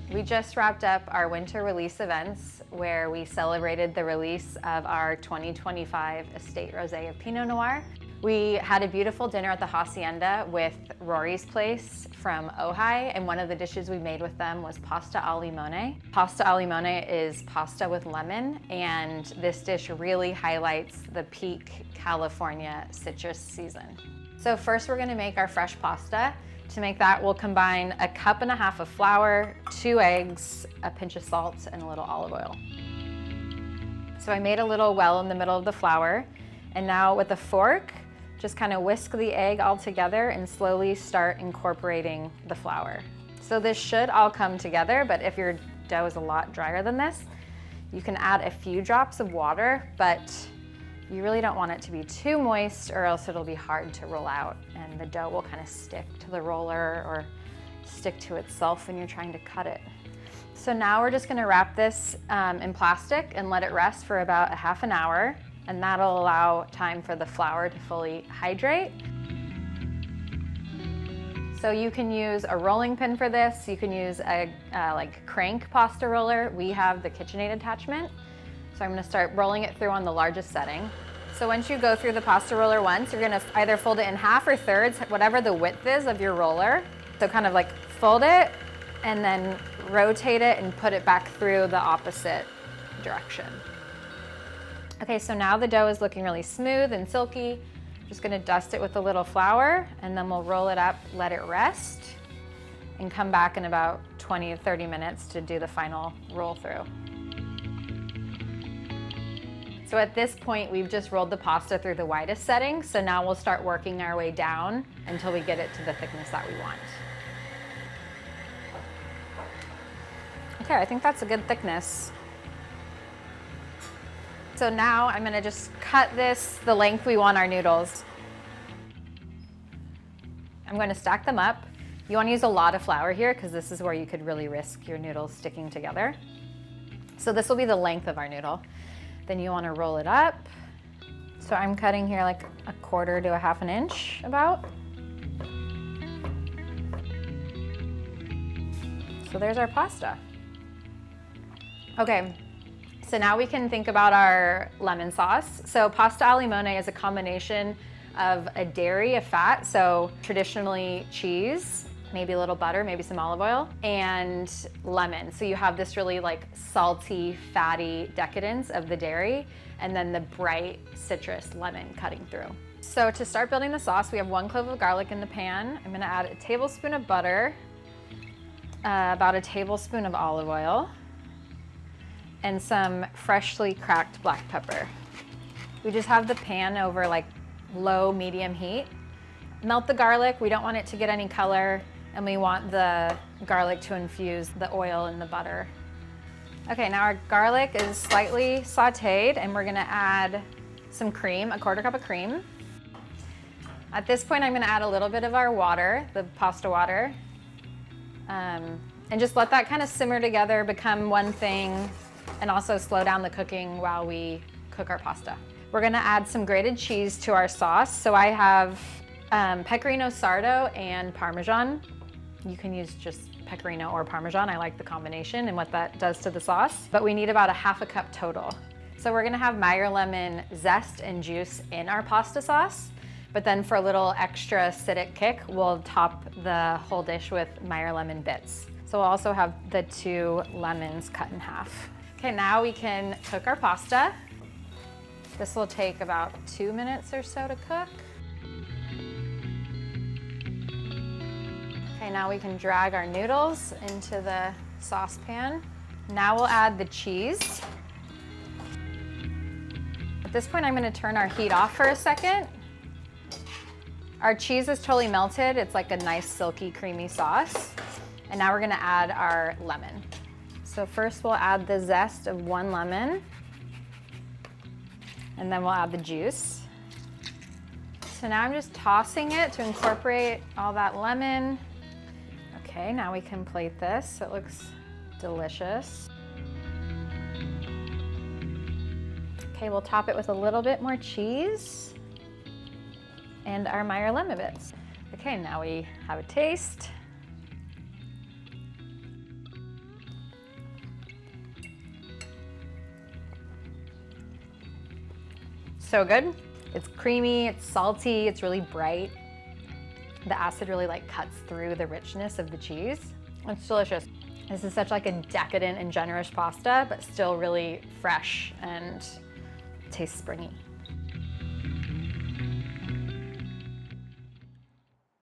We just wrapped up our winter release events where we celebrated the release of our 2025 Estate Rosé of Pinot Noir. We had a beautiful dinner at the Hacienda with Rory's place from Ojai, and one of the dishes we made with them was Pasta al Limone. Pasta al Limone is pasta with lemon, and this dish really highlights the peak California citrus season. So first we're gonna make our fresh pasta. To make that, we'll combine 1.5 cups of flour, 2 eggs, a pinch of salt, and a little olive oil. So I made a little well in the middle of the flour, and now with a fork, just kind of whisk the egg all together and slowly start incorporating the flour. So this should all come together, but if your dough is a lot drier than this, you can add a few drops of water, but you really don't want it to be too moist or else it'll be hard to roll out and the dough will kind of stick to the roller or stick to itself when you're trying to cut it. So now we're just gonna wrap this in plastic and let it rest for about ½ an hour, and that'll allow time for the flour to fully hydrate. So you can use a rolling pin for this. You can use a like crank pasta roller. We have the KitchenAid attachment. So I'm gonna start rolling it through on the largest setting. So once you go through the pasta roller once, you're gonna either fold it in half or thirds, whatever the width is of your roller. So kind of like fold it and then rotate it and put it back through the opposite direction. Okay, so now the dough is looking really smooth and silky. Just gonna dust it with a little flour and then we'll roll it up, let it rest, and come back in about 20 to 30 minutes to do the final roll through. So at this point, we've just rolled the pasta through the widest setting, so now we'll start working our way down until we get it to the thickness that we want. Okay, I think that's a good thickness. So now I'm gonna just cut this the length we want our noodles. I'm gonna stack them up. You wanna use a lot of flour here because this is where you could really risk your noodles sticking together. So this will be the length of our noodle. Then you wanna roll it up. So I'm cutting here like 1/4 to 1/2 inch about. So there's our pasta. Okay. So now we can think about our lemon sauce. So pasta al limone is a combination of a dairy, a fat, so traditionally cheese, maybe a little butter, maybe some olive oil, and lemon. So you have this really like salty, fatty decadence of the dairy, and then the bright citrus lemon cutting through. So to start building the sauce, we have 1 clove of garlic in the pan. I'm gonna add a tablespoon of butter, about a tablespoon of olive oil, and some freshly cracked black pepper. We just have the pan over like low, medium heat. Melt the garlic, we don't want it to get any color, and we want the garlic to infuse the oil in the butter. Okay, now our garlic is slightly sauteed, and we're gonna add some cream, 1/4 cup of cream. At this point, I'm gonna add a little bit of our water, the pasta water, and just let that kind of simmer together, become one thing, and also slow down the cooking while we cook our pasta. We're gonna add some grated cheese to our sauce. So I have Pecorino Sardo and Parmesan. You can use just Pecorino or Parmesan. I like the combination and what that does to the sauce. But we need about 1/2 cup total. So we're gonna have Meyer lemon zest and juice in our pasta sauce. But then for a little extra acidic kick, we'll top the whole dish with Meyer lemon bits. So we'll also have the 2 lemons cut in half. Okay, now we can cook our pasta. This will take about 2 minutes or so to cook. Okay, now we can drag our noodles into the saucepan. Now we'll add the cheese. At this point, I'm gonna turn our heat off for a second. Our cheese is totally melted. It's like a nice silky, creamy sauce. And now we're gonna add our lemon. So first we'll add the zest of 1 lemon, and then we'll add the juice. So now I'm just tossing it to incorporate all that lemon. Okay, now we can plate this so it looks delicious. Okay, we'll top it with a little bit more cheese and our Meyer lemon bits. Okay, now we have a taste. So good. It's creamy, it's salty, it's really bright. The acid really like cuts through the richness of the cheese. It's delicious. This is such like a decadent and generous pasta, but still really fresh and tastes springy.